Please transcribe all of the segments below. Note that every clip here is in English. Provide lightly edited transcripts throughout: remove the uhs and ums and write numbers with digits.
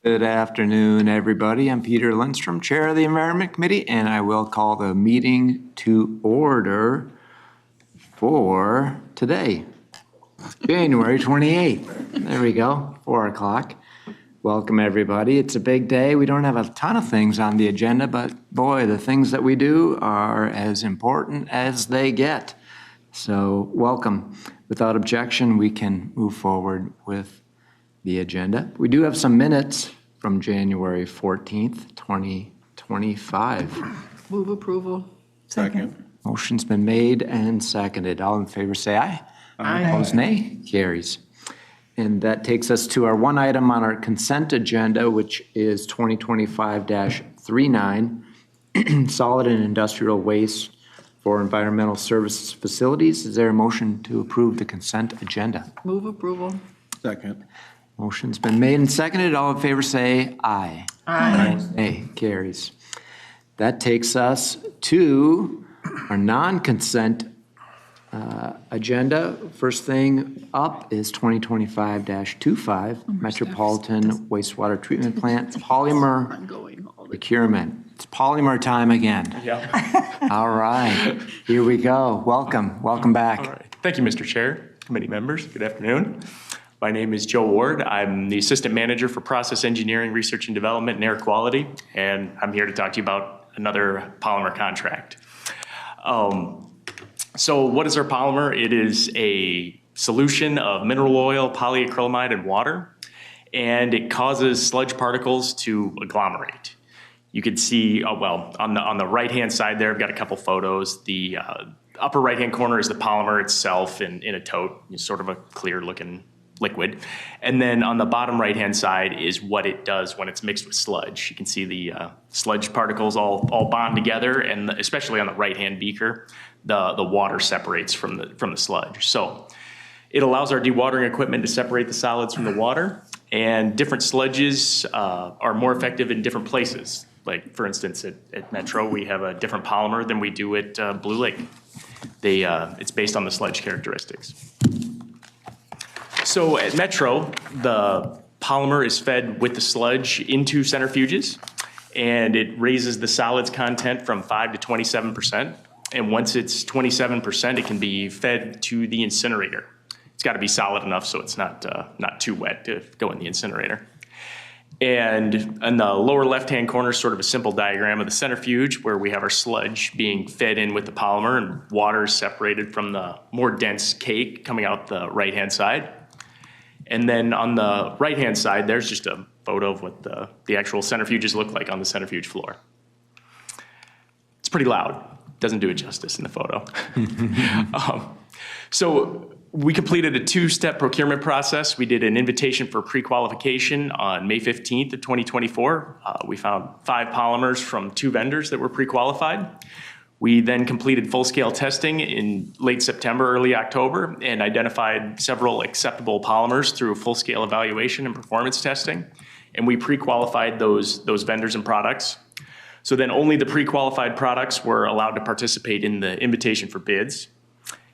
Good afternoon, everybody. I'm Peter Lindstrom, Chair of the Environment Committee, and I will call the meeting to order for today, January 28th. There we go, 4 o'clock. Welcome, everybody. It's a big day. We don't have a ton of things on the agenda, but boy, the things that we do are as important as they get. So welcome. Without objection, we can move forward with the agenda. We do have some minutes from January 14th, 2025. Move approval. Second. Motion's been made and seconded. All in favor say aye. Aye. Opposed, nay. Carries. And that takes us to our one item on our consent agenda, which is 2025-39, solid and industrial waste for environmental services facilities. Is there a motion to approve the consent agenda? Move approval. Second. Motion's been made and seconded. All in favor say aye. Aye. Nay. Carries. That takes us to our non-consent agenda. First thing up is 2025-25, Metropolitan Wastewater Treatment Plant Polymer Procurement. It's Polymer time again. Yeah. All right, here we go. Welcome back. All right. Thank you, Mr. Chair, committee members. Good afternoon. My name is Joe Ward. I'm the Assistant Manager for Process Engineering, Research and Development, and Air Quality, and I'm here to talk to you about another polymer contract. So what is our polymer? It is a solution of mineral oil, polyacrylamide, and water, and it causes sludge particles to agglomerate. You can see, on the right-hand side there, I've got a couple photos. The upper right-hand corner is the polymer itself in a tote, it's sort of a clear-looking liquid. And then on the bottom right-hand side is what it does when it's mixed with sludge. You can see the sludge particles all bond together, and especially on the right-hand beaker, the water separates from the sludge. So it allows our dewatering equipment to separate the solids from the water, and different sludges are more effective in different places. Like, for instance, at Metro, we have a different polymer than we do at Blue Lake. It's based on the sludge characteristics. So at Metro, the polymer is fed with the sludge into centrifuges, and it raises the solids content from 5 to 27%. And once it's 27%, it can be fed to the incinerator. It's got to be solid enough so it's not too wet to go in the incinerator. And in the lower left-hand corner is sort of a simple diagram of the centrifuge where we have our sludge being fed in with the polymer, and water is separated from the more dense cake coming out the right-hand side. And then on the right-hand side, there's just a photo of what the actual centrifuges look like on the centrifuge floor. It's pretty loud. Doesn't do it justice in the photo. So we completed a two-step procurement process. We did an invitation for pre-qualification on May 15th of 2024. We found 5 polymers from 2 vendors that were pre-qualified. We then completed full-scale testing in late September, early October, and identified several acceptable polymers through full-scale evaluation and performance testing. And we pre-qualified those vendors and products. So then only the pre-qualified products were allowed to participate in the invitation for bids.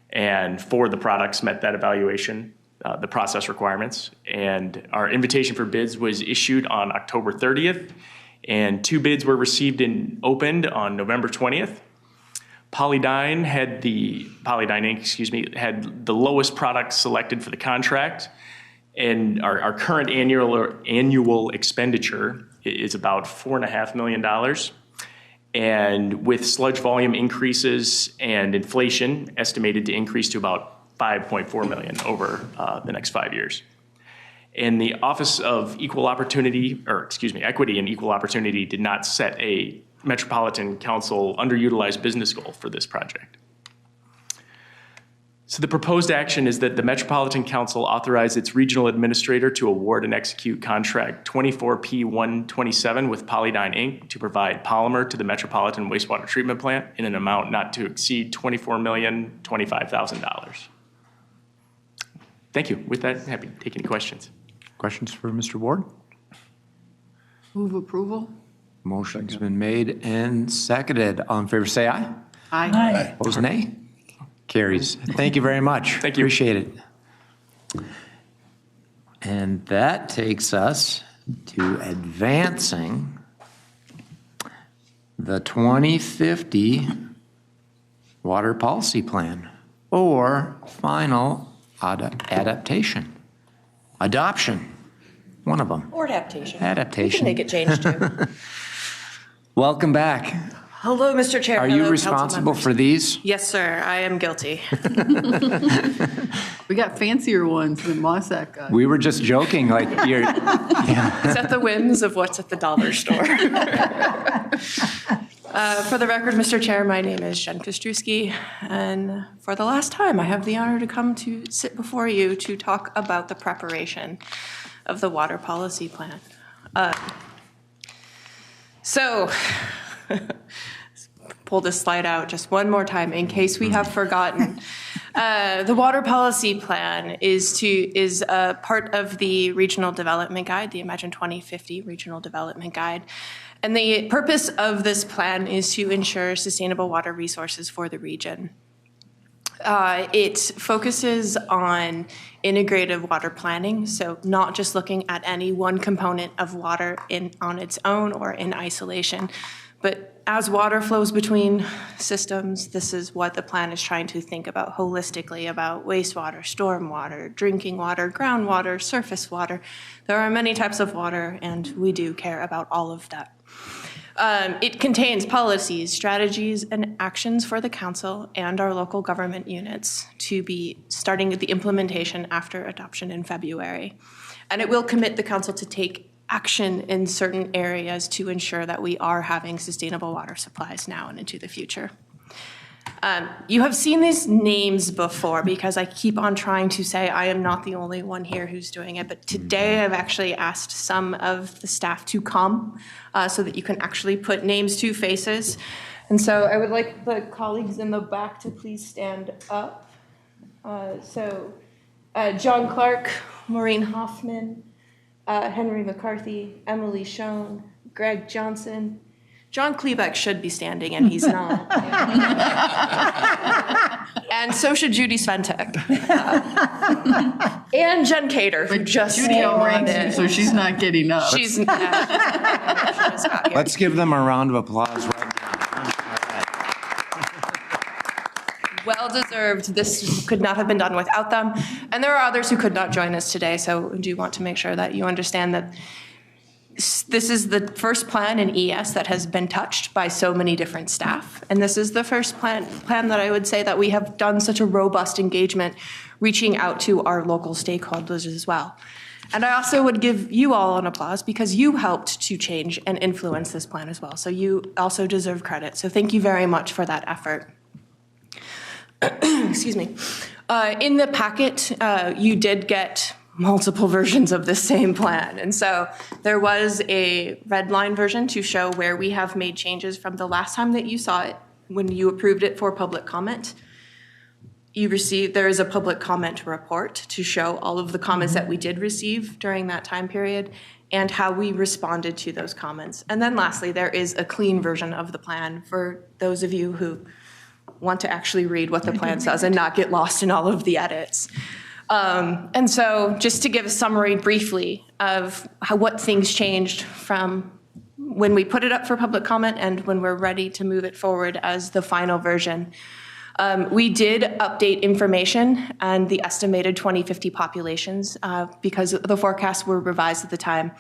And 4 of the products met that evaluation, the process requirements. And our invitation for bids was issued on October 30th, and 2 bids were received and opened on November 20th. Polydyne Inc., had the lowest product selected for the contract, and our current annual expenditure is about $4.5 million. And with sludge volume increases and inflation estimated to increase to about $5.4 million over the next 5 years. And the Office of Equity and Equal Opportunity did not set a Metropolitan Council underutilized business goal for this project. So the proposed action is that the Metropolitan Council authorize its regional administrator to award and execute contract 24P127 with Polydyne Inc. to provide polymer to the Metropolitan Wastewater Treatment Plant in an amount not to exceed $24,025,000. Thank you. With that, happy to take any questions. Questions for Mr. Ward? Move approval. Motion's been made and seconded. All in favor say aye. Aye. Opposed, nay. Carries. Thank you very much. Thank you. Appreciate it. And that takes us to advancing the 2050 Water Policy Plan or final adoption, one of them. Or adaptation. Adaptation. We can make it change too. Welcome back. Hello, Mr. Chair. Are Hello, you council responsible members. for these? Yes, sir. I am guilty. We got fancier ones than Mossack got. We were just joking, like you're, It's at the whims of what's at the dollar store. For the record, Mr. Chair, my name is Jen Kostrzewski, and for the last time, I have the honor to come to sit before you to talk about the preparation of the water policy plan. So, pull this slide out just one more time in case we have forgotten. The water policy plan is a part of the regional development guide, the Imagine 2050 regional development guide. And the purpose of this plan is to ensure sustainable water resources for the region. It focuses on integrated water planning, so not just looking at any one component of water on its own or in isolation, but as water flows between systems, this is what the plan is trying to think about holistically, about wastewater, stormwater, drinking water, groundwater, surface water. There are many types of water, and we do care about all of that. It contains policies, strategies, and actions for the council and our local government units to be starting the implementation after adoption in February. And it will commit the council to take action in certain areas to ensure that we are having sustainable water supplies now and into the future. You have seen these names before because I keep on trying to say I am not the only one here who's doing it, but today I've actually asked some of the staff to come so that you can actually put names to faces. And so I would like the colleagues in the back to please stand up. John Clark, Maureen Hoffman, Henry McCarthy, Emily Schoen, Greg Johnson. John Klebeck should be standing, and he's not. And so should Judy Sventek. And Jen Cater, who just Judy came outranks in. you, so she's not getting up. She's she just got here. let's give them a round of applause right now. Well deserved. This could not have been done without them. And there are others who could not join us today, so I do want to make sure that you understand that this is the first plan in ES that has been touched by so many different staff. And this is the first plan that I would say that we have done such a robust engagement reaching out to our local stakeholders as well. And I also would give you all an applause because you helped to change and influence this plan as well. So you also deserve credit. So thank you very much for that effort. Excuse me. In the packet, you did get multiple versions of the same plan. And so there was a red line version to show where we have made changes from the last time that you saw it when you approved it for public comment. There is a public comment report to show all of the comments that we did receive during that time period and how we responded to those comments. And then lastly, there is a clean version of the plan for those of you who want to actually read what the plan says and not get lost in all of the edits. And so just to give a summary briefly of what things changed from when we put it up for public comment and when we're ready to move it forward as the final version. We did update information and the estimated 2050 populations because the forecasts were revised at the time.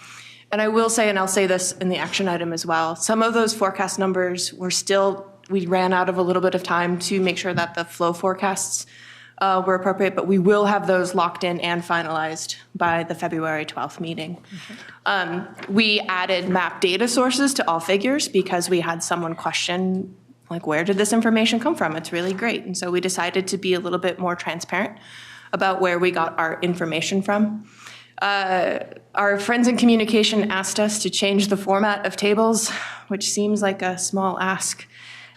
And I will say, and I'll say this in the action item as well, some of those forecast numbers we ran out of a little bit of time to make sure that the flow forecasts were appropriate, but we will have those locked in and finalized by the February 12th meeting. Okay. We added map data sources to all figures because we had someone question, like, where did this information come from? It's really great. And so we decided to be a little bit more transparent about where we got our information from. Our friends in communication asked us to change the format of tables, which seems like a small ask,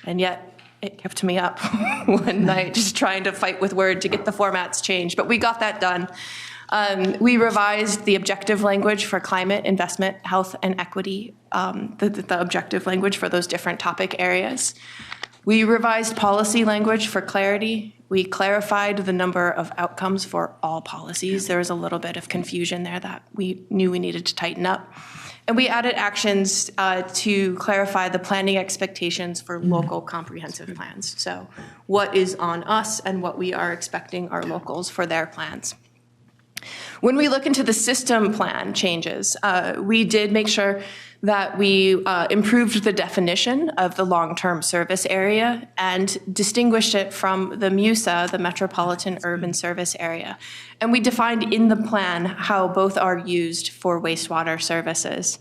and yet it kept me up one night just trying to fight with Word to get the formats changed, but we got that done. We revised the objective language for climate, investment, health, and equity, the objective language for those different topic areas. We revised policy language for clarity. We clarified the number of outcomes for all policies. There was a little bit of confusion there that we knew we needed to tighten up. And we added actions to clarify the planning expectations for local comprehensive plans. So what is on us and what we are expecting our locals for their plans. When we look into the system plan changes, we did make sure that we improved the definition of the long-term service area and distinguished it from the MUSA, the Metropolitan Urban Service Area. And we defined in the plan how both are used for wastewater services.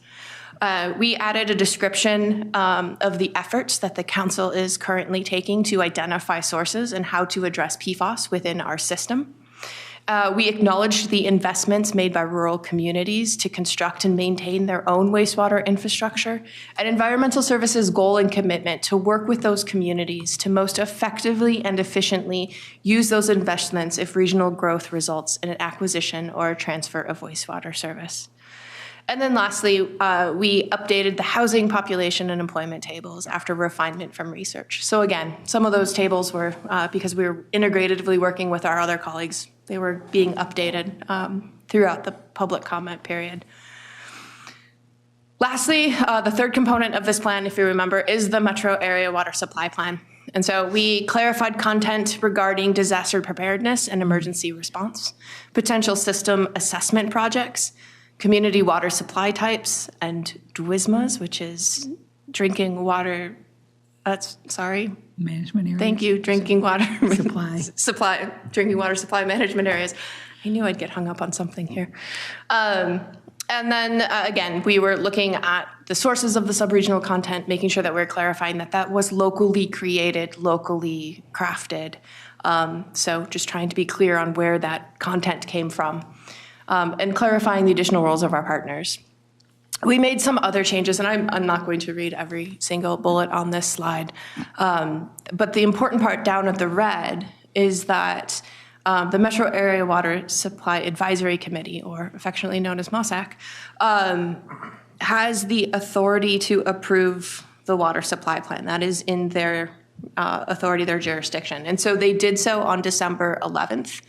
We added a description of the efforts that the council is currently taking to identify sources and how to address PFAS within our system. We acknowledged the investments made by rural communities to construct and maintain their own wastewater infrastructure, and environmental services' goal and commitment to work with those communities to most effectively and efficiently use those investments if regional growth results in an acquisition or a transfer of wastewater service. And then lastly, we updated the housing, population, and employment tables after refinement from research. So again, some of those tables were, because we were integratively working with our other colleagues, they were being updated throughout the public comment period. Lastly, the third component of this plan, if you remember, is the Metro Area Water Supply Plan. And so we clarified content regarding disaster preparedness and emergency response, potential system assessment projects, community water supply types, and DWSMAs, which is drinking water, Management areas. Thank you, drinking water. Supply. Drinking water supply management areas. I knew I'd get hung up on something here. And then again, we were looking at the sources of the subregional content, making sure that we're clarifying that that was locally created, locally crafted. So just trying to be clear on where that content came from. And clarifying the additional roles of our partners. We made some other changes, and I'm not going to read every single bullet on this slide, but the important part down at the red is that the Metro Area Water Supply Advisory Committee, or affectionately known as MOSAC, has the authority to approve the water supply plan. That is in their authority, their jurisdiction. And so they did so on December 11th.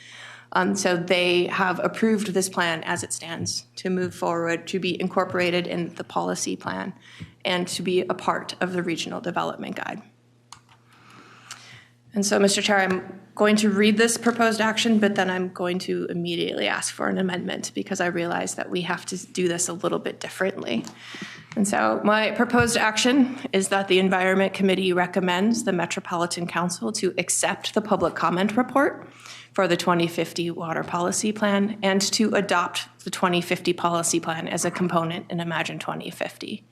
So they have approved this plan as it stands to move forward, to be incorporated in the policy plan, and to be a part of the regional development guide. And so, Mr. Chair, I'm going to read this proposed action, but then I'm going to immediately ask for an amendment because I realize that we have to do this a little bit differently. And so my proposed action is that the Environment Committee recommends the Metropolitan Council to accept the public comment report for the 2050 Water Policy Plan and to adopt the 2050 Policy Plan as a component in Imagine 2050.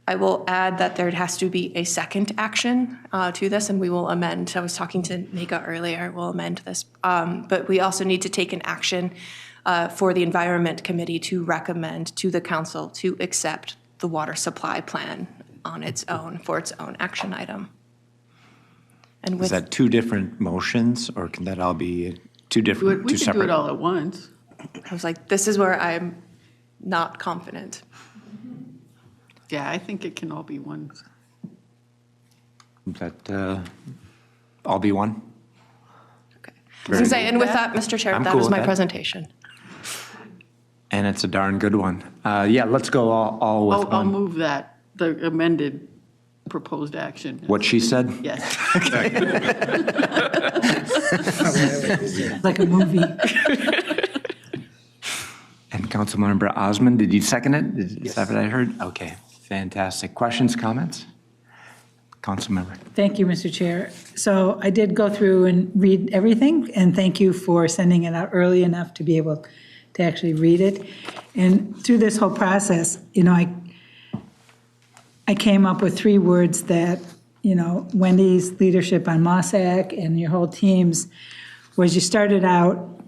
I will add that there has to be a second action to this, and we will amend. I was talking to Nika earlier, we'll amend this. But we also need to take an action for the Environment Committee to recommend to the Council to accept the water supply plan on its own, for its own action item. And Is that two different motions, or can that all be two different, We two could do separate? it all at once. I was like, this is where I'm not confident. Yeah, I think it can all be one. That all be one? Okay. I was gonna say, and with that, Mr. Chair, I'm that cool is with my that. presentation. And it's a darn good one. Yeah, let's go all with I'll one. move that, the amended proposed action. What she said? Yes. Like a movie. And Councilmember Osmond, did you second it? Is that what I heard? Okay, fantastic. Questions, comments? Councilmember. Thank you, Mr. Chair. So I did go through and read everything, and thank you for sending it out early enough to be able to actually read it. And through this whole process, I came up with 3 words that, Wendy's leadership on MOSAC and your whole teams was you started out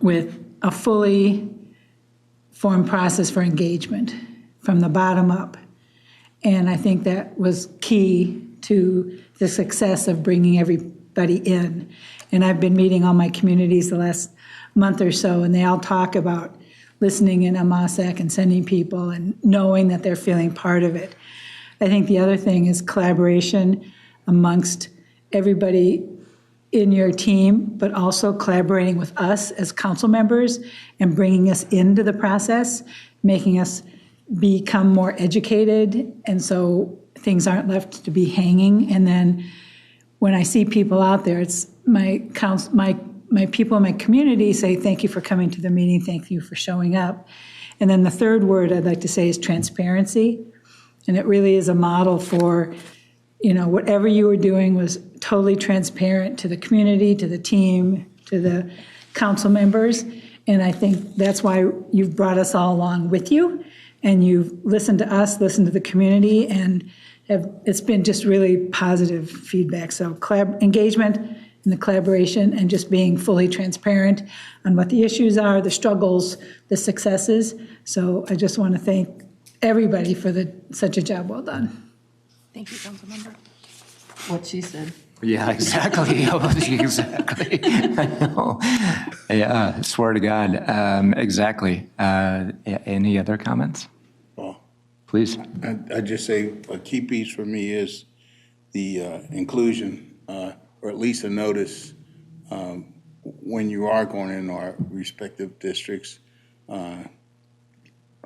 with a fully formed process for engagement from the bottom up. And I think that was key to the success of bringing everybody in. And I've been meeting all my communities the last month or so, and they all talk about listening in on MOSAC and sending people and knowing that they're feeling part of it. I think the other thing is collaboration. amongst everybody in your team, but also collaborating with us as council members and bringing us into the process, making us become more educated, and so things aren't left to be hanging. And then when I see people out there, it's my people in my community say, thank you for coming to the meeting, thank you for showing up. And then the third word I'd like to say is transparency. And it really is a model for, whatever you were doing was totally transparent to the community, to the team, to the council members. And I think that's why you've brought us all along with you, and you've listened to us, listened to the community, and it's been just really positive feedback. So engagement and the collaboration and just being fully transparent on what the issues are, the struggles, the successes. So I just want to thank everybody for such a job well done. Thank you, Councilmember. What she said. Yeah, exactly. Exactly. I know. Yeah, swear to God. Exactly. Any other comments? Well, Please. I just say a key piece for me is the inclusion, or at least a notice when you are going in our respective districts.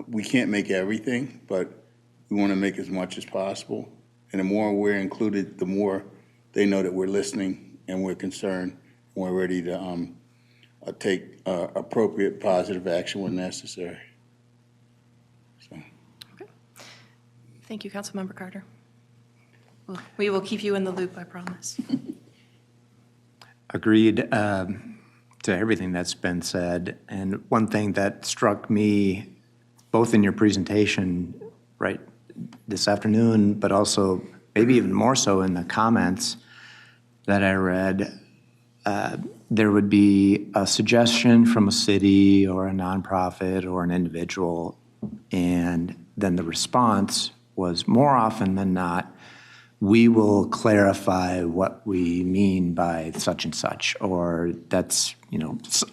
We can't make everything, but we want to make as much as possible. And the more we're included, the more they know that we're listening and we're concerned and we're ready to take appropriate positive action when necessary. So. Okay. Thank you, Councilmember Carter. We will keep you in the loop, I promise. Agreed to everything that's been said. And one thing that struck me, both in your presentation, right, this afternoon, but also maybe even more so in the comments that I read, there would be a suggestion from a city or a nonprofit or an individual, and then the response was more often than not, we will clarify what we mean by such and such, or that's,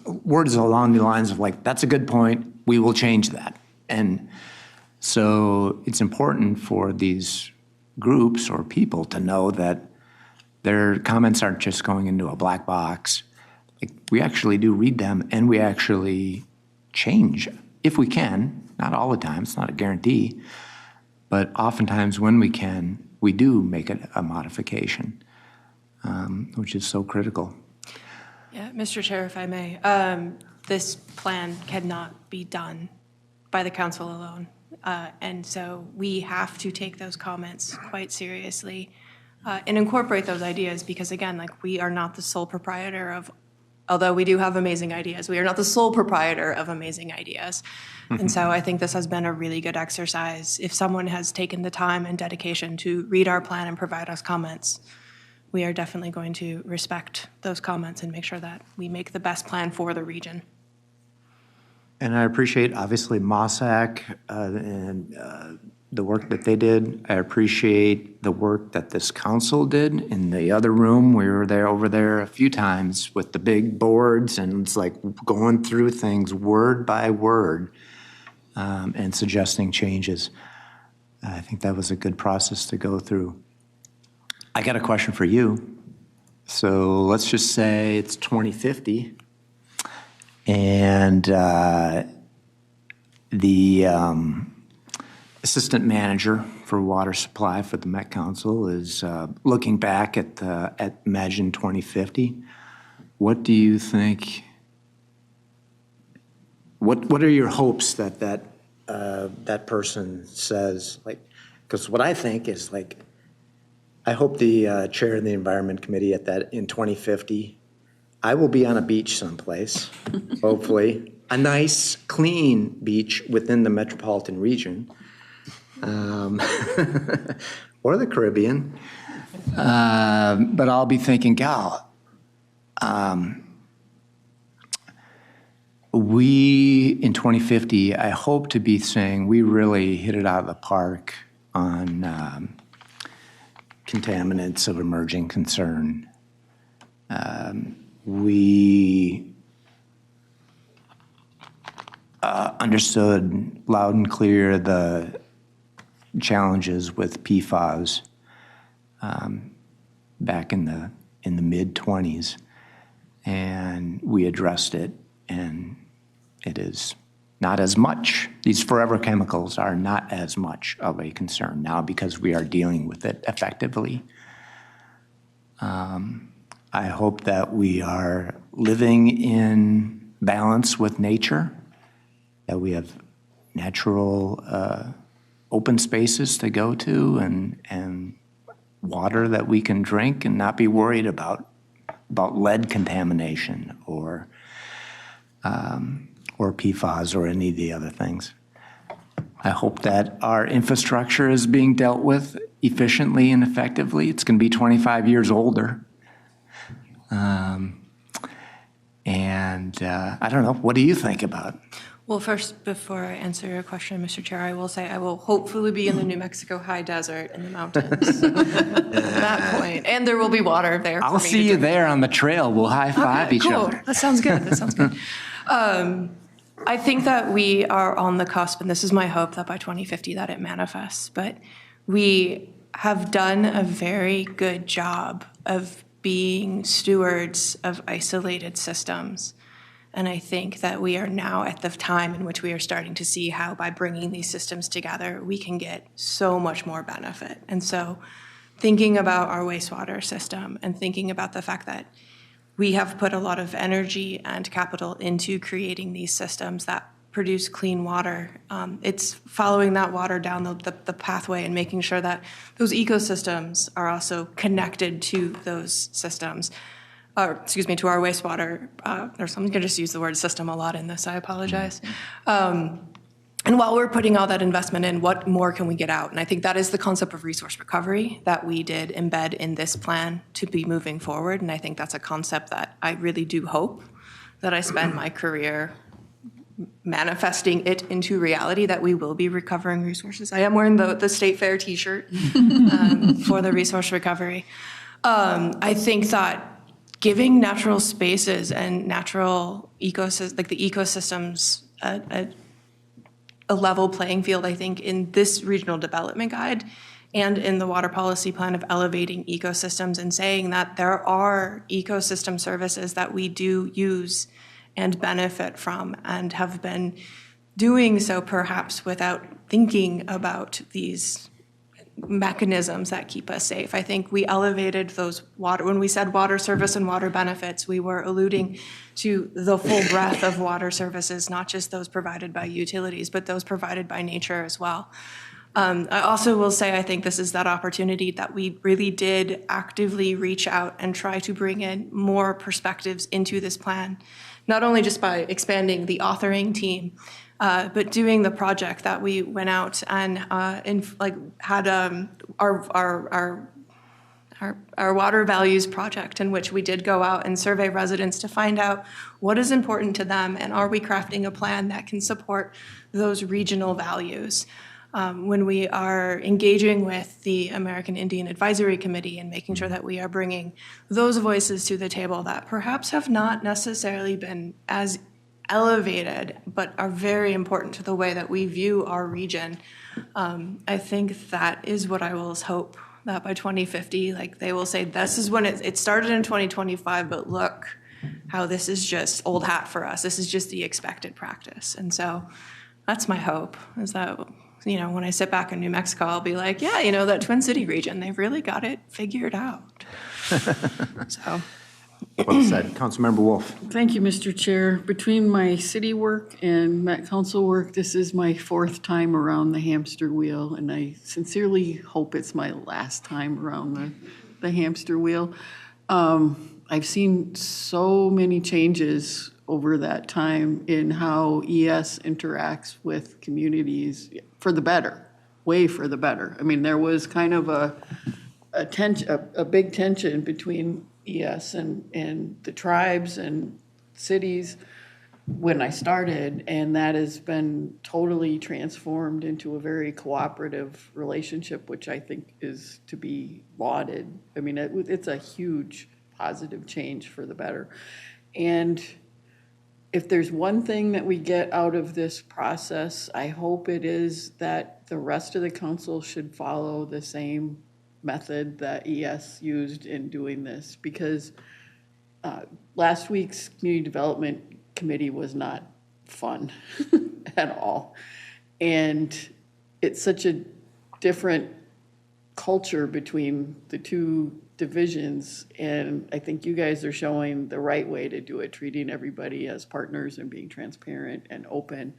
words along the lines of like, that's a good point, we will change that. And so it's important for these groups or people to know that their comments aren't just going into a black box. Like, we actually do read them, and we actually change if we can. Not all the time, it's not a guarantee, but oftentimes when we can, we do make a modification, which is so critical. Yeah, Mr. Chair, if I may, this plan cannot be done by the council alone. And so we have to take those comments quite seriously and incorporate those ideas because, again, like, we are not the sole proprietor of, although we do have amazing ideas, we are not the sole proprietor of amazing ideas. And so I think this has been a really good exercise. If someone has taken the time and dedication to read our plan and provide us comments, we are definitely going to respect those comments and make sure that we make the best plan for the region. And I appreciate, obviously, MOSAC and the work that they did. I appreciate the work that this council did in the other room. We were over there a few times with the big boards, and it's like going through things word by word and suggesting changes. I think that was a good process to go through. I got a question for you. So let's just say it's 2050. And the assistant manager for water supply for the Met Council is looking back at Imagine 2050. What do you think? What are your hopes that person says? Like, because what I think is like, I hope the chair of the Environment Committee in 2050. I will be on a beach someplace, hopefully, a nice, clean beach within the metropolitan region, or the Caribbean. But I'll be thinking, gal, we, in 2050, I hope to be saying we really hit it out of the park on contaminants of emerging concern. We understood loud and clear the challenges with PFAS. back in the mid-20s, and we addressed it, and it is not as much. These forever chemicals are not as much of a concern now because we are dealing with it effectively. I hope that we are living in balance with nature, that we have natural open spaces to go to and water that we can drink and not be worried about lead contamination or PFAS or any of the other things. I hope that our infrastructure is being dealt with efficiently and effectively. It's going to be 25 years older. I don't know, what do you think about it? Well, first, before I answer your question, Mr. Chair, I will say I will hopefully be in the New Mexico high desert in the mountains at that point. And there will be water there. I'll see you there on the trail. We'll high five each Cool. other. That sounds good. That sounds good. I think that we are on the cusp, and this is my hope that by 2050 that it manifests. But we have done a very good job of being stewards of isolated systems. And I think that we are now at the time in which we are starting to see how by bringing these systems together, we can get so much more benefit. And so thinking about our wastewater system and thinking about the fact that we have put a lot of energy and capital into creating these systems that produce clean water. It's following that water down the pathway and making sure that those ecosystems are also connected to those systems. To our wastewater, I'm going to just use the word system a lot in this, I apologize. And while we're putting all that investment in, what more can we get out? And I think that is the concept of resource recovery that we did embed in this plan to be moving forward. And I think that's a concept that I really do hope that I spend my career manifesting it into reality, that we will be recovering resources. I am wearing the State Fair t-shirt for the resource recovery. I think that giving natural spaces and natural ecosystems, like the ecosystems, a level playing field, I think, in this regional development guide and in the water policy plan of elevating ecosystems and saying that there are ecosystem services that we do use and benefit from and have been doing so perhaps without thinking about these mechanisms that keep us safe. I think we elevated those water, when we said water service and water benefits, we were alluding to the full breadth of water services, not just those provided by utilities, but those provided by nature as well. I also will say I think this is that opportunity that we really did actively reach out and try to bring in more perspectives into this plan, not only just by expanding the authoring team, but doing the project that we went out and had our water values project, in which we did go out and survey residents to find out what is important to them and are we crafting a plan that can support those regional values. When we are engaging with the American Indian Advisory Committee and making sure that we are bringing those voices to the table that perhaps have not necessarily been as elevated, but are very important to the way that we view our region. I think that is what I will hope, that by 2050, like they will say, this is when it started in 2025, but look how this is just old hat for us. This is just the expected practice. And so that's my hope, is that, when I sit back in New Mexico, I'll be like, yeah, that Twin City region, they've really got it figured out. So. Well said. Councilmember Wolf. Thank you, Mr. Chair. Between my city work and Met Council work, this is my 4th time around the hamster wheel, and I sincerely hope it's my last time around the hamster wheel. I've seen so many changes over that time in how ES interacts with communities for the better, way for the better. I mean, there was kind of a big tension between ES and the tribes and cities when I started, and that has been totally transformed into a very cooperative relationship, which I think is to be lauded. I mean, it's a huge positive change for the better. And if there's one thing that we get out of this process, I hope it is that the rest of the council should follow the same method that ES used in doing this, because last week's Community Development Committee was not fun at all. And it's such a different culture between the two divisions, and I think you guys are showing the right way to do it, treating everybody as partners and being transparent and open.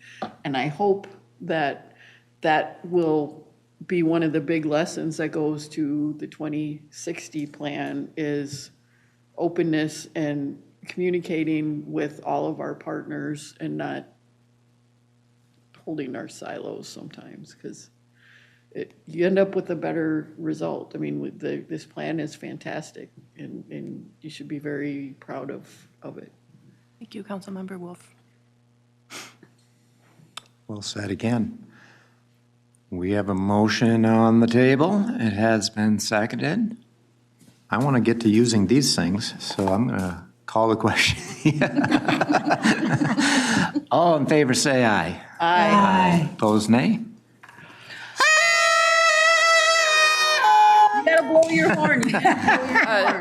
And I hope that that will be one of the big lessons that goes to the 2060 plan, is openness and communicating with all of our partners and not holding our silos sometimes, because you end up with a better result. I mean, this plan is fantastic, and you should be very proud of it. Thank you, Councilmember Wolf. Well said again. We have a motion on the table. It has been seconded. I want to get to using these things, so I'm going to call the question. All in favor, say aye. Aye. Opposed, nay? You gotta blow your horn.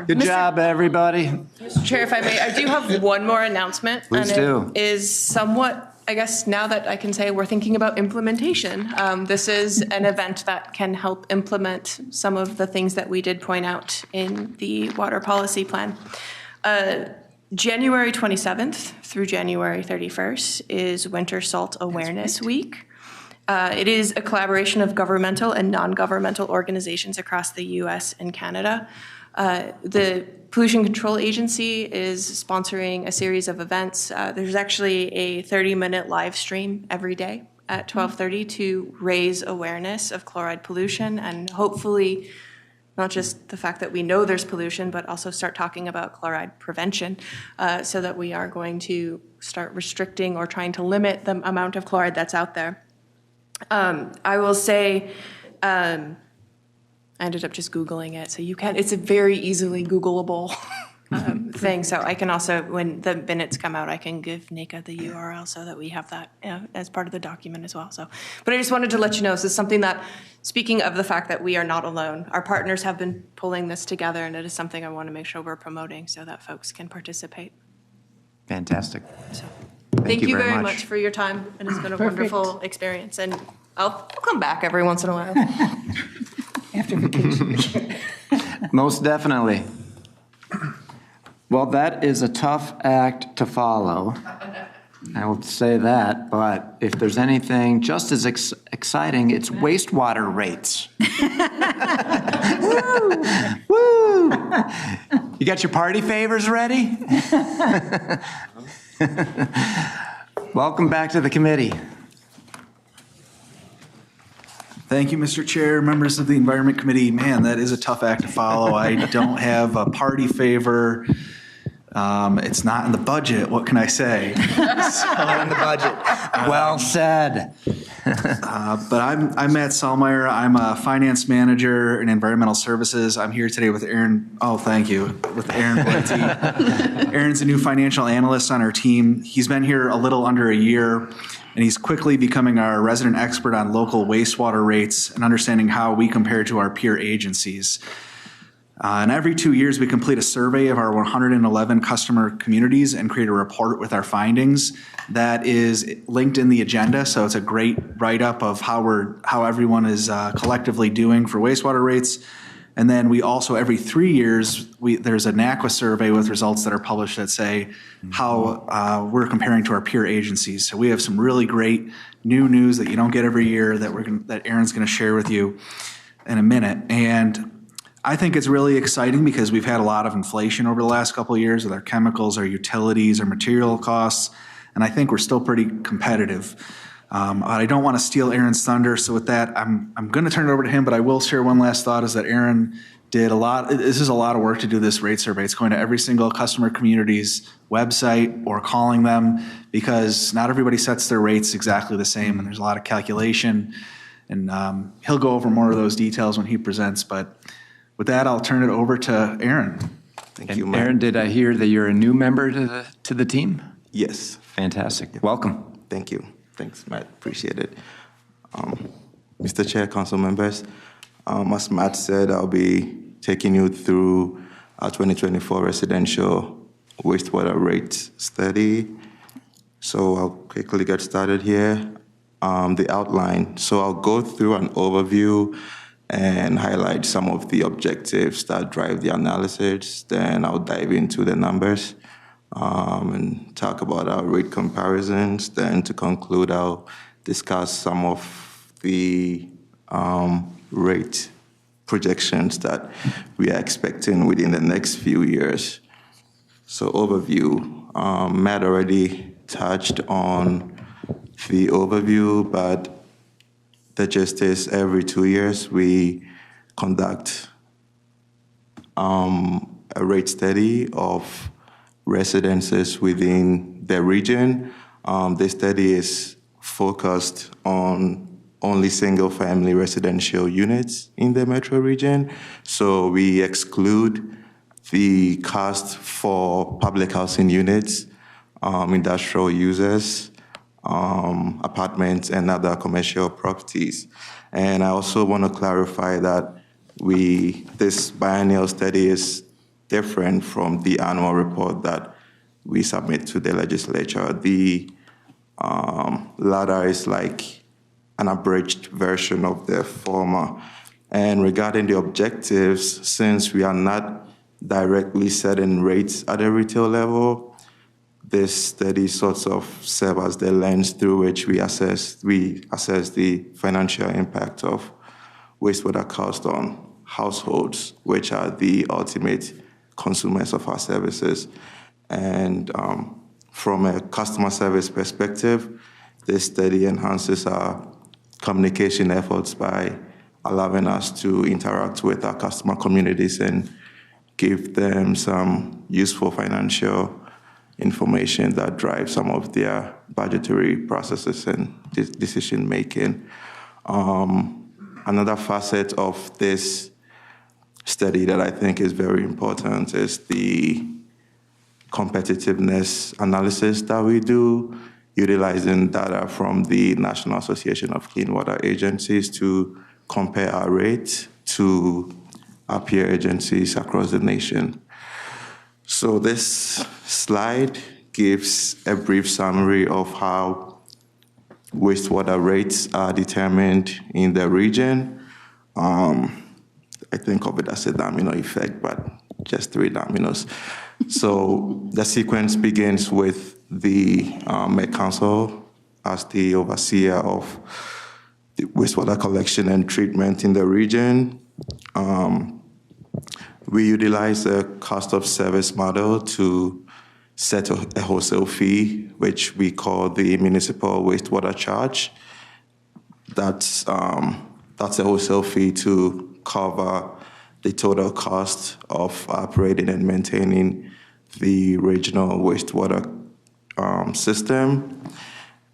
Good job, everybody. Mr. Chair, if I may, I do have one more announcement. Please do. And it is somewhat, I guess, now that I can say we're thinking about implementation. This is an event that can help implement some of the things that we did point out in the water policy plan. January 27th through January 31st is Winter Salt Awareness Week. It is a collaboration of governmental and non-governmental organizations across the U.S. and Canada. The Pollution Control Agency is sponsoring a series of events. There's actually a 30-minute live stream every day at 12:30 to raise awareness of chloride pollution, and hopefully not just the fact that we know there's pollution, but also start talking about chloride prevention, so that we are going to start restricting or trying to limit the amount of chloride that's out there. I will say, I ended up just Googling it, so it's a very easily Googleable thing. So I can also, when the minutes come out, I can give NACA the URL so that we have that as part of the document as well. So, but I just wanted to let you know, this is something that, speaking of the fact that we are not alone, our partners have been pulling this together, and it is something I want to make sure we're promoting so that folks can participate. Fantastic. So, thank you very much for your time. It has been a wonderful experience, and I'll come back every once in a while. After vacation. Most definitely. Well, that is a tough act to follow. I will say that, but if there's anything just as exciting, it's wastewater rates. Woo! You got your party favors ready? Welcome back to the committee. Thank you, Mr. Chair, members of the Environment Committee. Man, that is a tough act to follow. I don't have a party favor. It's not in the budget. What can I say? It's not in the budget. Well said. But I'm Matt Gsellmeier. I'm a finance manager in environmental services. I'm here today with Aaron. Oh, thank you. With Aaron Boaitey. Aaron's a new financial analyst on our team. He's been here a little under a year, and he's quickly becoming our resident expert on local wastewater rates and understanding how we compare to our peer agencies. And every 2 years, we complete a survey of our 111 customer communities and create a report with our findings that is linked in the agenda. So it's a great write-up of how everyone is collectively doing for wastewater rates. And then we also, every 3 years, there's a NACWA survey with results that are published that say how we're comparing to our peer agencies. So we have some really great new news that you don't get every year that Aaron's going to share with you in a minute. And I think it's really exciting because we've had a lot of inflation over the last couple of years with our chemicals, our utilities, our material costs, and I think we're still pretty competitive. I don't want to steal Aaron's thunder, so with that, I'm going to turn it over to him, but I will share one last thought is that Aaron did this is a lot of work to do this rate survey. It's going to every single customer community's website or calling them because not everybody sets their rates exactly the same, and there's a lot of calculation, and he'll go over more of those details when he presents, but with that, I'll turn it over to Aaron. Thank you, Matt. Aaron, did I hear that you're a new member to the team? Yes. Fantastic. Yeah. Welcome. Thank you. Thanks, Matt. Appreciate it. Mr. Chair, council members, As Matt said, I'll be taking you through our 2024 residential wastewater rate study. So I'll quickly get started here. The outline. So I'll go through an overview and highlight some of the objectives that drive the analysis. Then I'll dive into the numbers and talk about our rate comparisons. Then to conclude, I'll discuss some of the rate projections that we are expecting within the next few years. So overview, Matt already touched on the overview, but the gist is every 2 years we conduct a rate study of residences within the region. This study is focused on only single-family residential units in the metro region. So we exclude the cost for public housing units, industrial users, apartments, and other commercial properties. And I also want to clarify that this biennial study is different from the annual report that we submit to the legislature. The latter is like an abridged version of the former. And regarding the objectives, since we are not directly setting rates at a retail level, this study sort of serves as the lens through which we assess the financial impact of wastewater cost on households, which are the ultimate consumers of our services. And from a customer service perspective, this study enhances our communication efforts by allowing us to interact with our customer communities and give them some useful financial information that drives some of their budgetary processes and decision making. Another facet of this study that I think is very important is the competitiveness analysis that we do, utilizing data from the National Association of Clean Water Agencies to compare our rates to our peer agencies across the nation. So this slide gives a brief summary of how wastewater rates are determined in the region. I think of it as a domino effect, but just 3 dominoes. So the sequence begins with the Met Council as the overseer of the wastewater collection and treatment in the region. We utilize a cost of service model to set a wholesale fee, which we call the municipal wastewater charge. That's a wholesale fee to cover the total cost of operating and maintaining the regional wastewater system.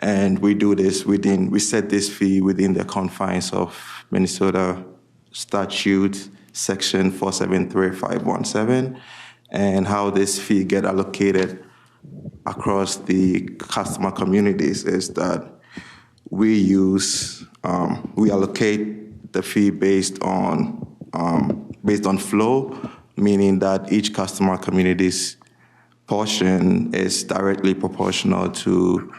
And we do this we set this fee within the confines of Minnesota statute section 473517, and how this fee get allocated across the customer communities is that we allocate the fee based on flow, meaning that each customer community's portion is directly proportional to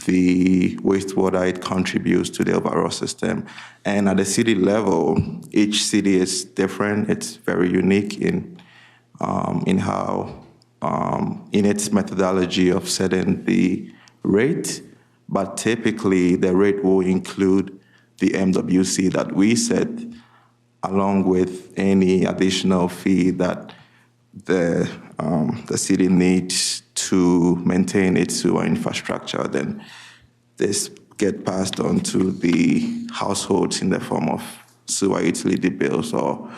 the wastewater it contributes to the overall system. And at the city level, each city is different. It's very unique in how, in its methodology of setting the rate, but typically the rate will include the MWC that we set, along with any additional fee that the city needs to maintain its sewer infrastructure. Then this get passed on to the households in the form of sewer utility bills or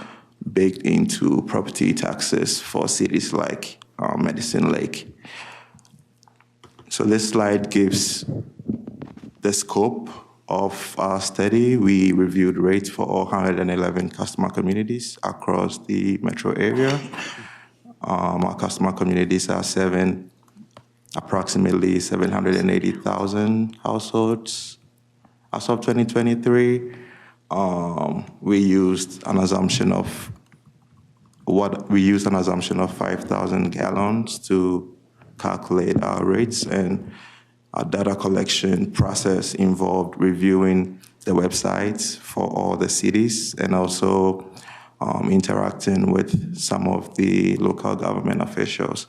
baked into property taxes for cities like Medicine Lake. So this slide gives the scope of our study. We reviewed rates for all 111 customer communities across the metro area. Our customer communities are approximately 780,000 households as of 2023. we used an assumption of 5,000 gallons to calculate our rates, and our data collection process involved reviewing the websites for all the cities and also interacting with some of the local government officials.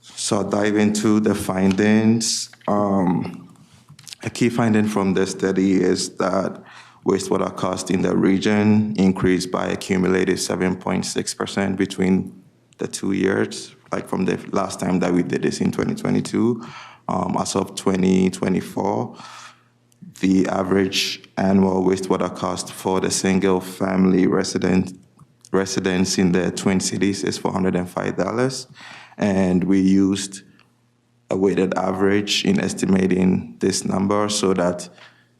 So I'll dive into the findings. A key finding from the study is that wastewater costs in the region increased by a cumulative 7.6% between the 2 years, like from the last time that we did this in 2022. As of 2024, the average annual wastewater cost for the single-family residents in the Twin Cities is $405, and we used a weighted average in estimating this number so that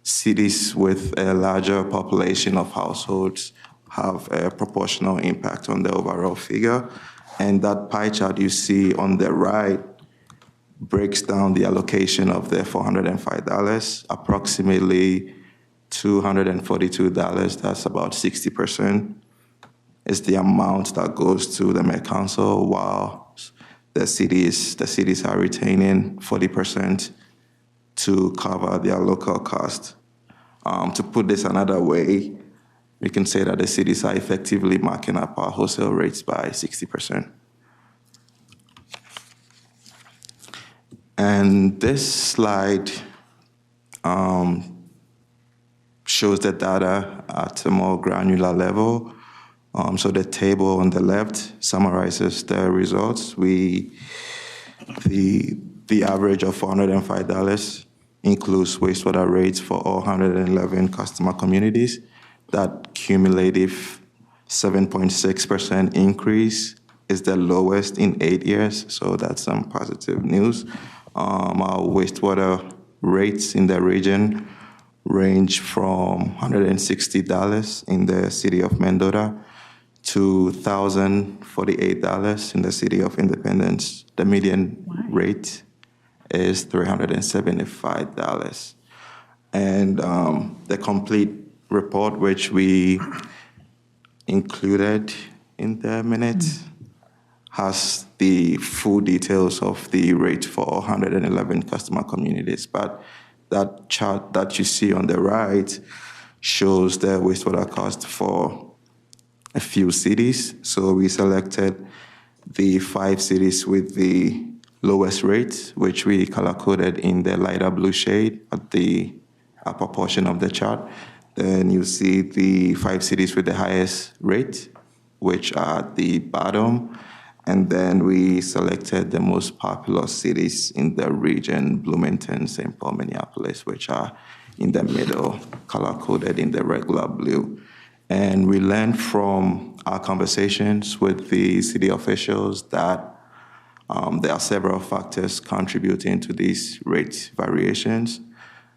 cities with a larger population of households have a proportional impact on the overall figure. And that pie chart you see on the right breaks down the allocation of the $405, approximately $242, that's about 60%, is the amount that goes to the Met Council, while the cities are retaining 40% to cover their local cost. To put this another way, we can say that the cities are effectively marking up our wholesale rates by 60%. And this slide shows the data at a more granular level. So the table on the left summarizes the results. The average of $405 includes wastewater rates for all 111 customer communities. That cumulative 7.6% increase is the lowest in 8 years, so that's some positive news. Our wastewater rates in the region range from $160 in the city of Mendota to $1,048 in the city of Independence. The median rate is $375. And the complete report, which we included in the minutes, has the full details of the rate for 111 customer communities. But that chart that you see on the right shows the wastewater cost for a few cities. So we selected the 5 cities with the lowest rate, which we color-coded in the lighter blue shade at the upper portion of the chart. Then you see the 5 cities with the highest rate, which are at the bottom. And then we selected the most populous cities in the region, Bloomington, St. Paul, Minneapolis, which are in the middle, color-coded in the regular blue. And we learned from our conversations with the city officials that there are several factors contributing to these rate variations.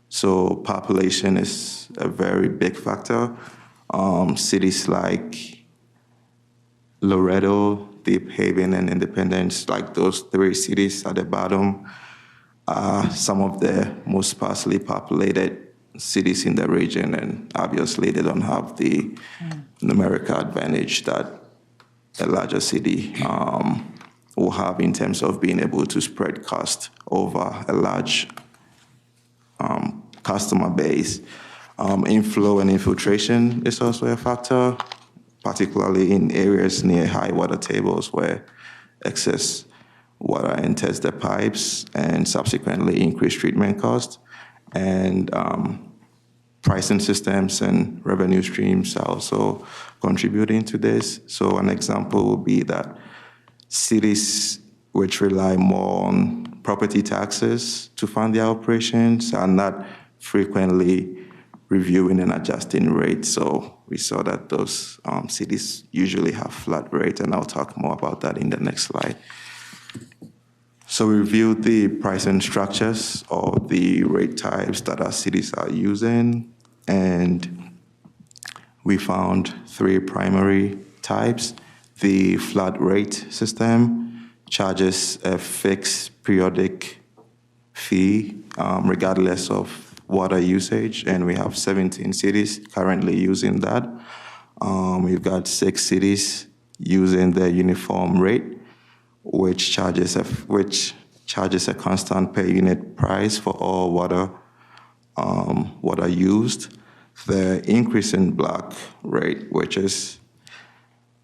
So population is a very big factor. Cities like Loretto, Deep Haven, and Independence, like those 3 cities at the bottom, are some of the most sparsely populated cities in the region, and obviously they don't have the numerical advantage that a larger city will have in terms of being able to spread cost over a large customer base. Inflow and infiltration is also a factor, particularly in areas near high water tables where excess water enters the pipes and subsequently increased treatment costs. And pricing systems and revenue streams are also contributing to this. So an example would be that cities which rely more on property taxes to fund their operations are not frequently reviewing and adjusting rates. So we saw that those cities usually have flat rates, and I'll talk more about that in the next slide. So we reviewed the pricing structures of the rate types that our cities are using, and we found 3 primary types. The flat rate system charges a fixed periodic fee regardless of water usage, and we have 17 cities currently using that. We've got 6 cities using the uniform rate, which charges a constant per unit price for all water used. The increase in block rate, which is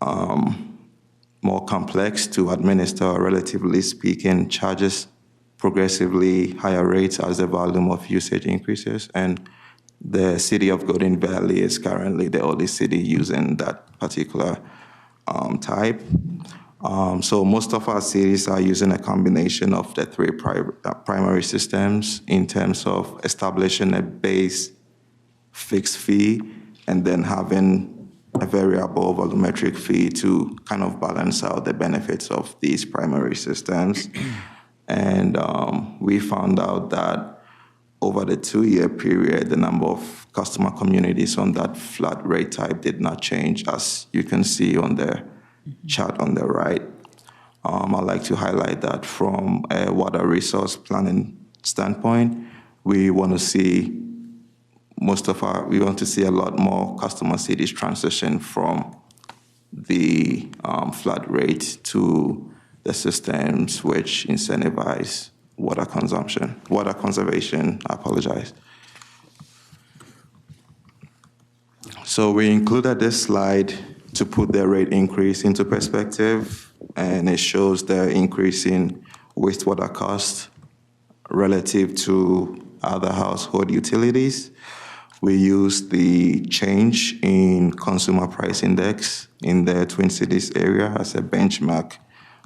more complex to administer, relatively speaking, charges progressively higher rates as the volume of usage increases. And the city of Golden Valley is currently the only city using that particular type. So most of our cities are using a combination of the 3 primary systems in terms of establishing a base fixed fee and then having a variable volumetric fee to kind of balance out the benefits of these primary systems. And we found out that over the 2-year period, the number of customer communities on that flat rate type did not change, as you can see on the chart on the right. I'd like to highlight that from a water resource planning standpoint, we want to see a lot more customer cities transition from the flat rate to the systems which incentivize water conservation, I apologize. So we included this slide to put the rate increase into perspective, and it shows the increase in wastewater cost relative to other household utilities. We use the change in consumer price index in the Twin Cities area as a benchmark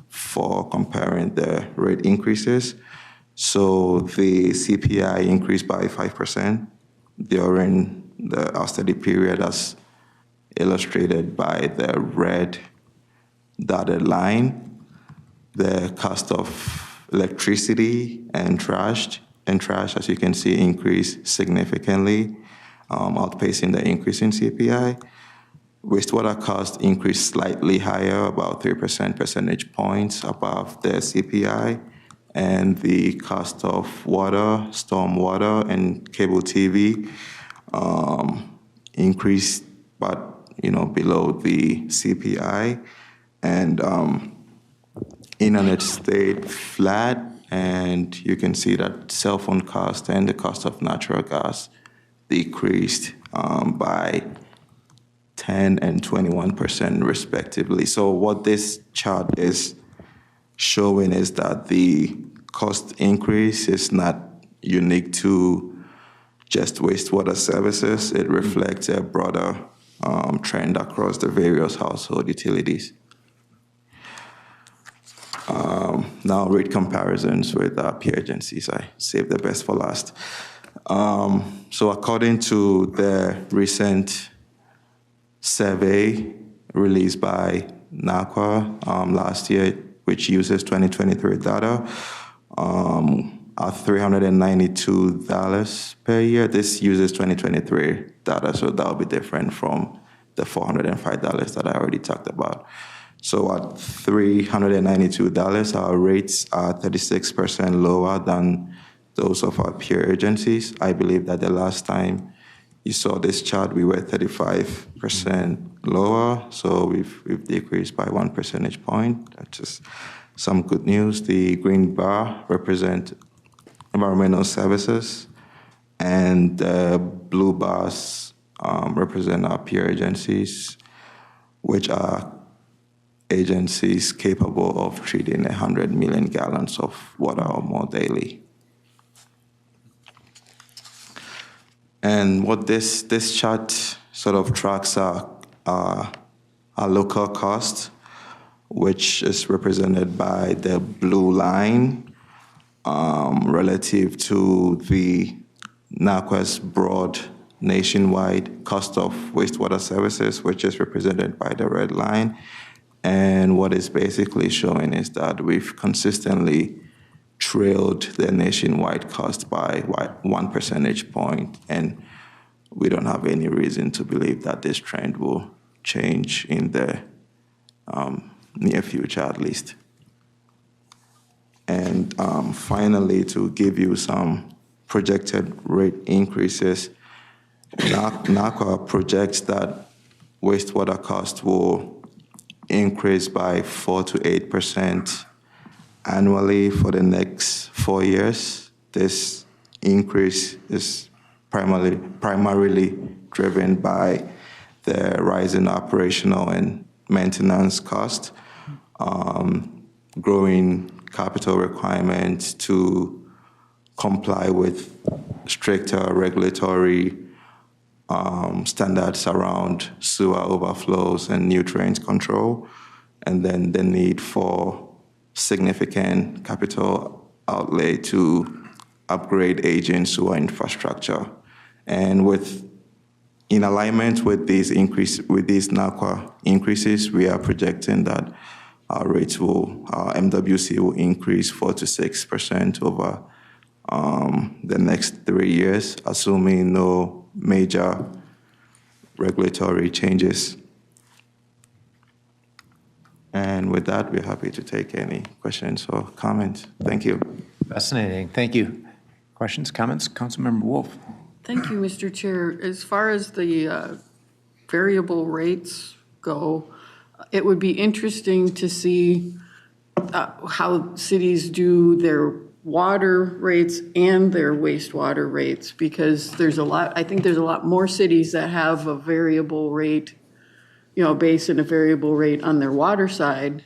for comparing the rate increases. So the CPI increased by 5% during our study period, as illustrated by the red dotted line. The cost of electricity and trash, as you can see, increased significantly, outpacing the increase in CPI. Wastewater cost increased slightly higher, about 3 percentage points above the CPI, and the cost of water, storm water, and cable TV increased, but below the CPI, and internet stayed flat, and you can see that cell phone cost and the cost of natural gas decreased by 10 and 21% respectively. So what this chart is showing is that the cost increase is not unique to just wastewater services. It reflects a broader trend across the various household utilities. Now rate comparisons with peer agencies. I saved the best for last. So according to the recent survey released by NACWA last year, which uses 2023 data, at $392 per year. This uses 2023 data, so that'll be different from the $405 that I already talked about. So at $392, our rates are 36% lower than those of our peer agencies. I believe that the last time you saw this chart, we were 35% lower, so we've decreased by 1 percentage point. That's just some good news. The green bar represent environmental services, and the blue bars represent our peer agencies, which are agencies capable of treating 100 million gallons of water or more daily. And what this chart sort of tracks are our local cost, which is represented by the blue line, relative to the NACWA's broad nationwide cost of wastewater services, which is represented by the red line. And what it's basically showing is that we've consistently trailed the nationwide cost by 1 percentage point, and we don't have any reason to believe that this trend will change in the near future, at least. And finally, to give you some projected rate increases, NACWA projects that wastewater costs will increase by 4 to 8% annually for the next 4 years. This increase is primarily driven by the rise in operational and maintenance costs, growing capital requirements to comply with stricter regulatory standards around sewer overflows and nutrient control, and then the need for significant capital outlay to upgrade aging sewer infrastructure. And in alignment with these NACWA increases, we are projecting that our MWC will increase 4 to 6% over the next 3 years, assuming no major regulatory changes. And with that, we're happy to take any questions or comments. Thank you. Fascinating. Thank you. Questions, comments? Councilmember Wolf. Thank you, Mr. Chair. As far as the variable rates go, it would be interesting to see how cities do their water rates and their wastewater rates, because I think there's a lot more cities that have a variable rate, base and a variable rate on their water side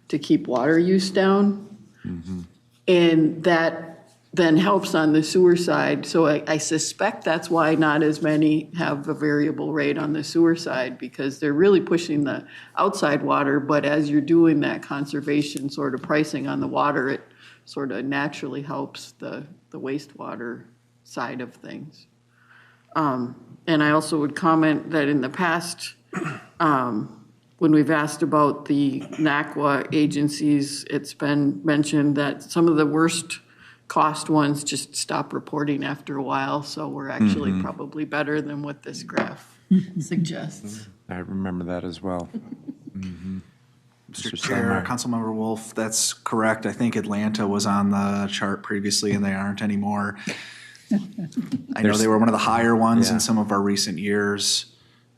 to keep water use down. Mm-hmm. And that then helps on the sewer side. So I suspect that's why not as many have a variable rate on the sewer side, because they're really pushing the outside water, but as you're doing that conservation sort of pricing on the water, it sort of naturally helps the wastewater side of things. And I also would comment that in the past, when we've asked about the NACWA agencies, it's been mentioned that some of the worst cost ones just stop reporting after a while, so we're actually probably better than what this graph suggests. I remember that as well. Mr. Chair, Councilmember Wolf, that's correct. I think Atlanta was on the chart previously, and they aren't anymore. I know they were one of the higher ones in some of our recent years,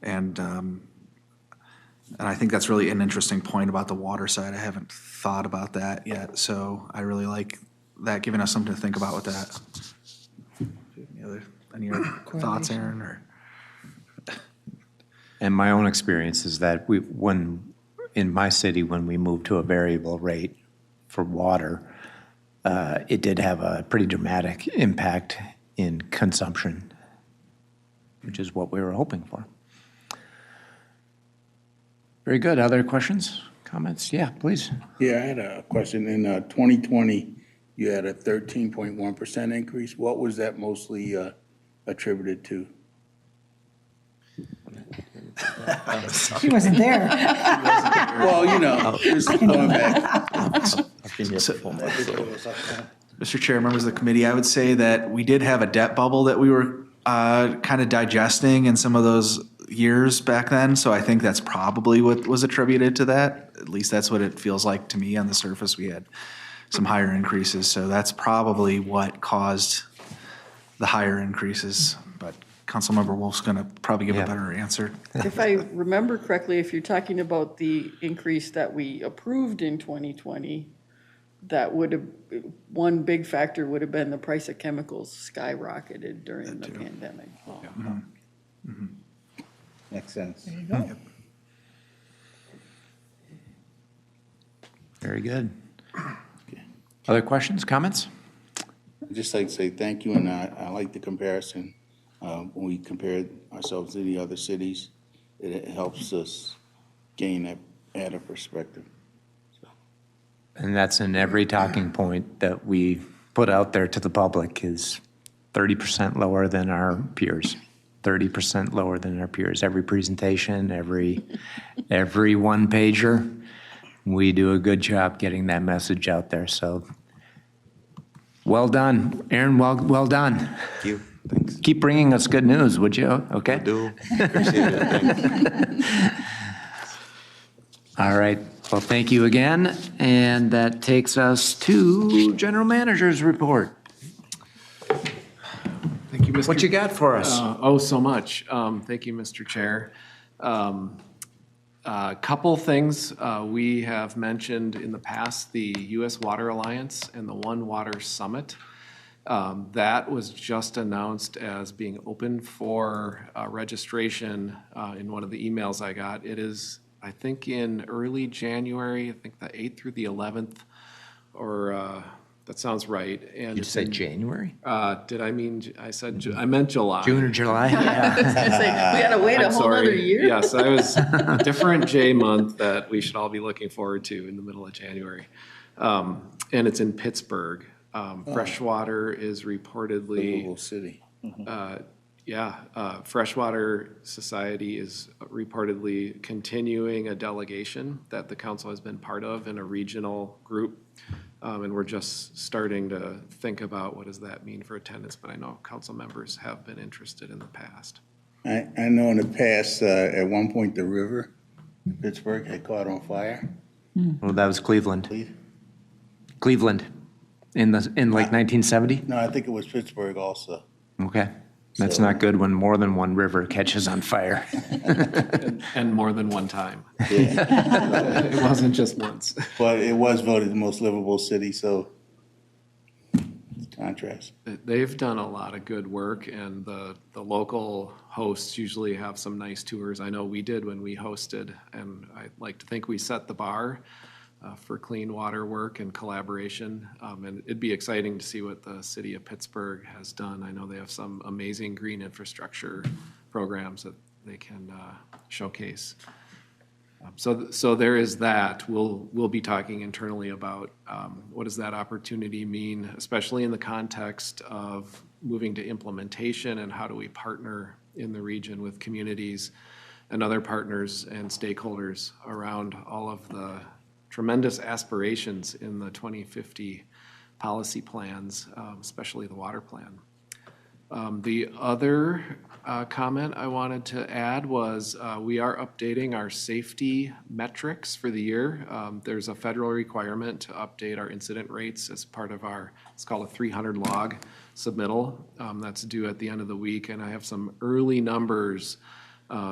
and I think that's really an interesting point about the water side. I haven't thought about that yet, so I really like that, giving us something to think about with that. Any other thoughts, Aaron? Or? And my own experience is that in my city, when we moved to a variable rate for water, it did have a pretty dramatic impact in consumption, which is what we were hoping for. Very good. Other questions, comments? Yeah, please. Yeah, I had a question. In 2020, you had a 13.1% increase. What was that mostly attributed to? He wasn't there. Well, just going back. Mr. Chair, members of the committee, I would say that we did have a debt bubble that we were kind of digesting in some of those years back then, so I think that's probably what was attributed to that. At least that's what it feels like to me on the surface. We had some higher increases, so that's probably what caused the higher increases. But Councilmember Wolf's going to probably give a better answer. If I remember correctly, if you're talking about the increase that we approved in 2020, that would have, one big factor would have been the price of chemicals skyrocketed during the pandemic. Yeah. Mm-hmm. Makes sense. There you go. Yep. Very good. Other questions, comments? I'd just like to say thank you, and I like the comparison. When we compare ourselves to the other cities, it helps us gain that added perspective. And that's in every talking point that we put out there to the public is 30% lower than our peers. 30% lower than our peers. Every presentation, every one pager, we do a good job getting that message out there. So well done, Aaron. Well done. Thank you. Thanks. Keep bringing us good news, would you? Okay. I do. Appreciate it. Thanks. All right. Well, thank you again. And that takes us to General Manager's report. What you got for us? So much. Thank you, Mr. Chair. A couple things we have mentioned in the past, the U.S. Water Alliance and the One Water Summit. That was just announced as being open for registration in one of the emails I got. It is, I think, in early January, I think the 8th through the 11th, or that sounds right. And Did you say January? Did I mean, I meant July. June or July? I was gonna say, we gotta wait a I'm whole sorry. other year? Yes, I was a different J month that we should all be looking forward to in the middle of January. And it's in Pittsburgh. Freshwater is reportedly, Livable city. Freshwater Society is reportedly continuing a delegation that the council has been part of in a regional group. And we're just starting to think about what does that mean for attendance, but I know council members have been interested in the past. I know in the past, at one point, the river in Pittsburgh had caught on fire. Well, that was Cleveland. Cleveland in like 1970? No, I think it was Pittsburgh also. Okay. That's So- not good when more than one river catches on fire. And more than one time. It wasn't just once. But it was voted the most livable city, so contrast. They've done a lot of good work, and the local hosts usually have some nice tours. I know we did when we hosted, and I like to think we set the bar for clean water work and collaboration. And it'd be exciting to see what the city of Pittsburgh has done. I know they have some amazing green infrastructure programs that they can showcase. So there is that. We'll be talking internally about what does that opportunity mean, especially in the context of moving to implementation, and how do we partner in the region with communities and other partners and stakeholders around all of the tremendous aspirations in the 2050 policy plans, especially the water plan. The other comment I wanted to add was we are updating our safety metrics for the year. There's a federal requirement to update our incident rates as part of our, it's called a 300 log submittal. That's due at the end of the week, and I have some early numbers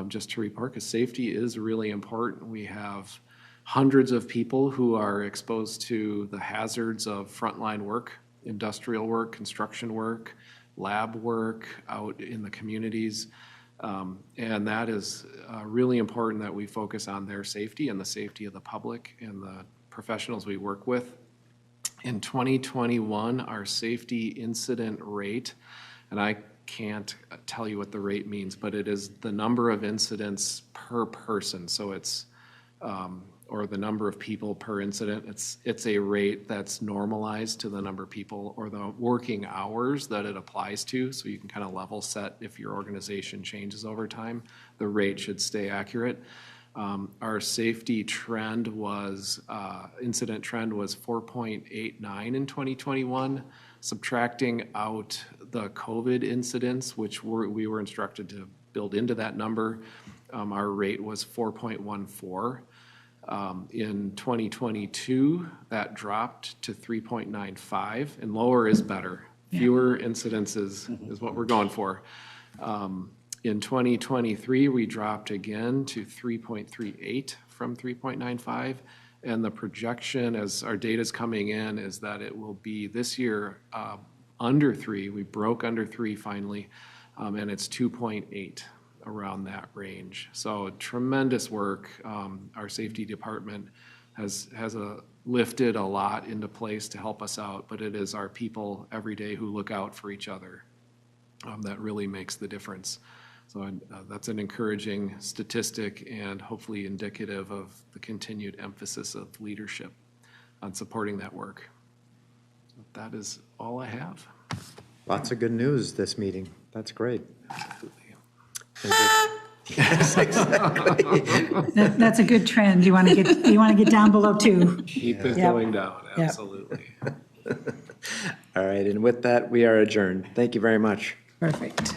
just to report, because safety is really important. We have hundreds of people who are exposed to the hazards of frontline work, industrial work, construction work, lab work out in the communities. And that is really important that we focus on their safety and the safety of the public and the professionals we work with. In 2021, our safety incident rate, and I can't tell you what the rate means, but it is the number of incidents per person. So it's, or the number of people per incident. It's a rate that's normalized to the number of people or the working hours that it applies to, so you can kind of level set if your organization changes over time. The rate should stay accurate. Our safety trend was, incident trend was 4.89 in 2021, subtracting out the COVID incidents, which we were instructed to build into that number. Our rate was 4.14. In 2022, that dropped to 3.95, and lower is better. Fewer incidences is what we're going for. In 2023, we dropped again to 3.38 from 3.95, and the projection as our data is coming in is that it will be this year under 3. We broke under 3 finally, and it's 2.8. around that range. So tremendous work. Our safety department has lifted a lot into place to help us out, but it is our people every day who look out for each other that really makes the difference. So that's an encouraging statistic and hopefully indicative of the continued emphasis of leadership on supporting that work. So that is all I have. Lots of good news this meeting. That's great. That's a good trend. You want to get down below 2. Keep it Yep. going down, Yep. absolutely. All right, and with that, we are adjourned. Thank you very much. Perfect.